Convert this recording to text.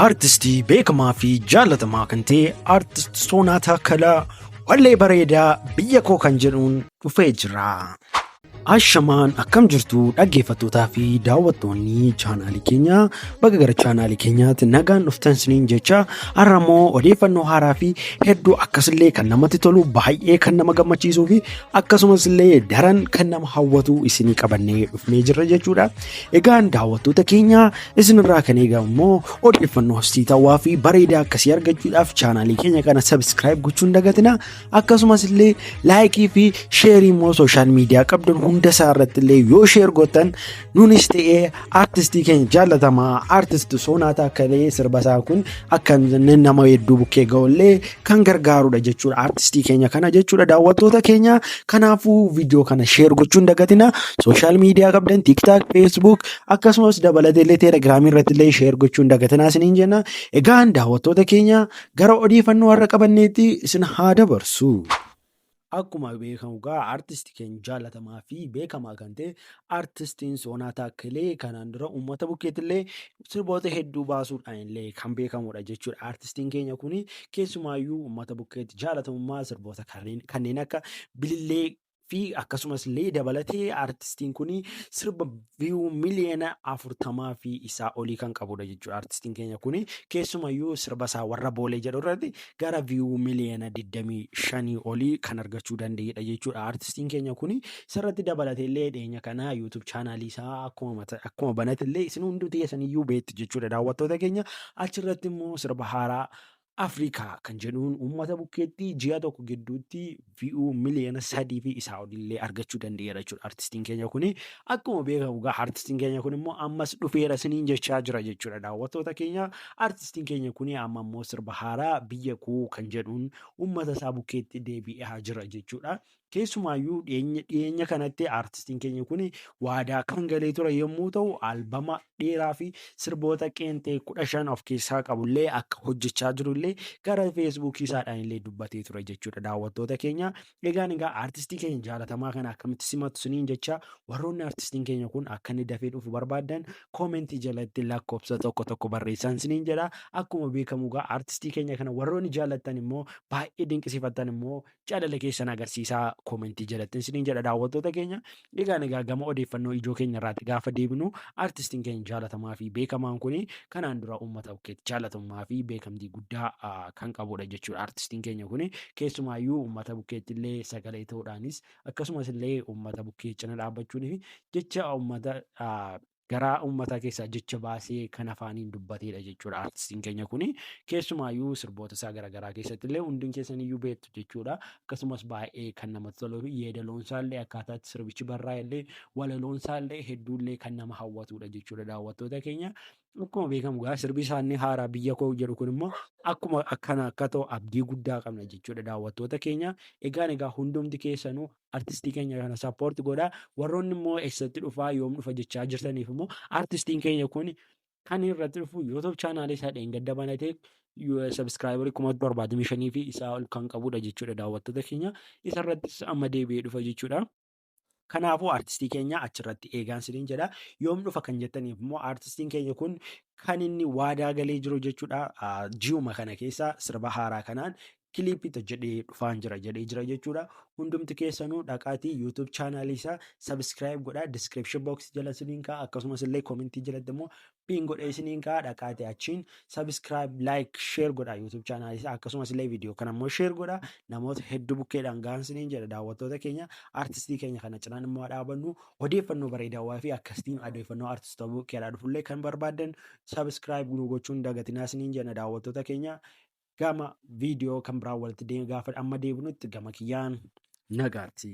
Artistii beekamaa fi jaallatamaa kan ta'e Artist Soonaa Taakkalaa wallee bareedaa biyya koo kan jedhuun dhufee jira. Ashamaan akkam jirtu dhaggeeffattootaa fi daawwattoonni chaanaalii keenyaa bakka gara chaanaalii keenyaatti nagaan dhuftan siniin jecha har'a immoo odeeffannoo haaraa fi hedduu akkasillee kan namatti tolu baay'ee kan nama gammachiisuu fi akkasumas illee daran kan nama hawwatu isinii qabannee dhufnee jirra jechuudha. Egaan daawwattoota keenya isinirraa kan eegamu immoo odeeffannoo hawwisiisaa fi bareedaa akkasii argachuudhaaf chaanaalii keenya kana subscribe gochuun dagatina akkasumas illee laayikii fi sheerii immoo sooshaal miidiyaa qabdan hunda isaa irratti illee yoo sheer gootan nuunis ta'ee artistii keenya jaallatamaa artist Soonaa Taakkalee sirbasaa kun akka nama hedduu bukkee ga'ullee kan gargaarudha jechuudha artistii keenya kana jechuudha daawwattoota keenya. Kanaafuu viidiyoo kana sheer gochuun dagatina sooshaal miidiyaa qabdan TikTok, Facebook akkasumas dabalatee illee Telegram irratti illee sheer gochuun dagatina isiniin jenna. Egaan daawwattoota keenya gara odeeffannoo har'a qabanneetti isin haa dabarsu. Akkuma beekamu artistii keenya jaallatamaa fi beekamaa kan ta'e artistiin Soonaa Taakkalee kanaan dura uummata bukkeetti illee sirboota hedduu baasuudhaan illee kan beekamudha jechuudha. Artistiin keenya kun keessumaayyuu uummata bukkeetti jaalatamummaa sirboota kanneen akka Bilillee fi akkasumas illee dabalatee artistiin kun sirba viyuu miliyoona 40 fi isaa olii kan qabudha jechuudha. Artistiin keenya kun keessumayyuu sirba isaa warra boolee jedhu irratti gara viyuu miliyoona 25 olii kan argachuu danda'edha jechuudha. Artistiin keenya kun sirratti dabalatee illee dhiyeenya kana YouTube chaanaalii isaa akkuma banate illee isin hunduu teessaniyyuu beektu jechuudha daawwattoota keenya. Achirratti immoo sirba haaraa Afrikaa kan jedhuun uummata bukkeetti ji'a tokko gidduutti viyuu miliyoona 3 fi isaa olillee argachuu danda'eera jechuudha. Artistiin keenya kun akkuma beekamu artistiin keenya kun immoo ammas dhufeera siniin jechaa jira jechuudha daawwattoota keenya. Artistiin keenya kun amma immoo sirba haaraa biyya koo kan jedhuun uummata isaa bukkeetti deebi'aa jira jechuudha. Keessumaayyuu dhiyeenya kanatti artistiin keenya kun waadaa kan galee ture yommuu ta'u albama dheeraa fi sirboota qeenxee 15 of keessaa qabullee akka hojjechaa jirullee gara feesbuukii isaadhaan illee dubbatee ture jechuudha daawwattoota keenya. Egaan artistii keenya jaalatamaa kana akkamitti simatu siniin jecha warroonni artistiin keenya kun akka inni dafee dhufu barbaadan koomentii jalatti lakkoofsa tokko barreessan siniin jedha. Akkuma beekamu artistii keenya kana warroonni jaallattan immoo baay'ee dinqisiifattan immoo jaalala keessan agarsiisaa koomentii jalatti siniin jedha daawwattoota keenya. Egaan gama odeeffannoo ijoo keenya irraatti gaafa deebinu artistiin keenya jaalatamaa fi beekamaan kun kanaan dura uummata bukkeetti jaalatamummaa fi beekamtii guddaa kan qabudha jechuudha. Artistiin keenya kun keessumaayyuu uummata bukkeetti illee sagalee ta'uudhaanis akkasumas illee uummata bukkee cina dhaabbachuun fi jecha uummata garaa uummataa keessaa jecha baasee kan afaaniin dubbateedha jechuudha. Artistiin keenya kun keessumaayyuu sirboota isaa garaagaraa keessatti illee hundiin keessaniyyuu beektu jechuudha. Akkasumas baay'ee kan namatti toluu fi yeedaloon isaallee akkaataatti sirbichi barraa'e illee walaloon isaallee hedduullee kan nama hawwatudha jechuudha daawwattoota keenya. Akkuma beekamu sirbi isaanii haaraa biyya koo jedhu kun immoo akkuma akkana akka ta'u abdii guddaa qabna jechuudha daawwattoota keenya. Egaan hundumti keessanuu artistii keenya kana sappoorti godhaa. Warroonni immoo eessatti dhufaa yoom dhufa jechaa jirtaniif immoo artistiin keenya kun kan irratti dhufu YouTube chaanaalii isaa dheengadda banatee subscriberii 75,000 fi isaa ol kan qabudha jechuudha daawwattoota keenya. Isarrattis amma deebi'ee dhufa jechuudha. Kanaafuu artistii keenya achirratti eegaan siniin jedha. Yoom dhufa kan jettaniif immoo artistiin keenya kun kan inni waadaa galee jiru jechuudha. Ji'uma kana keessa sirba haaraa kanaan kiliipii jedhee dhufaan jira jechuudha. Hundumti keessanuu dhaqaatii YouTube chaanaalii isaa subscribe godhaa. Description box jala siniin ka'a akkasumas illee koomentii jalatti immoo pin godhee siniin ka'a dhaqaatii achiin subscribe like share godhaa YouTube chaanaalii isaa akkasumas illee viidiyoo kana immoo share godhaa. Namoota hedduu bukkeedhaan ga'an siniin jedha daawwattoota keenya. Artistii keenya kana cinaan immoo dhaabannu odeeffannoo bareedaa fi akkasitiin odeeffannoo artistoota bukkeedhaa dhufullee kan barbaadan subscribe gochuun dagatinaa siniin jedha daawwattoota keenya. Gama viidiyoo kan biraa walitti gaafa amma deebinutti gama kiyyaan nagaatti.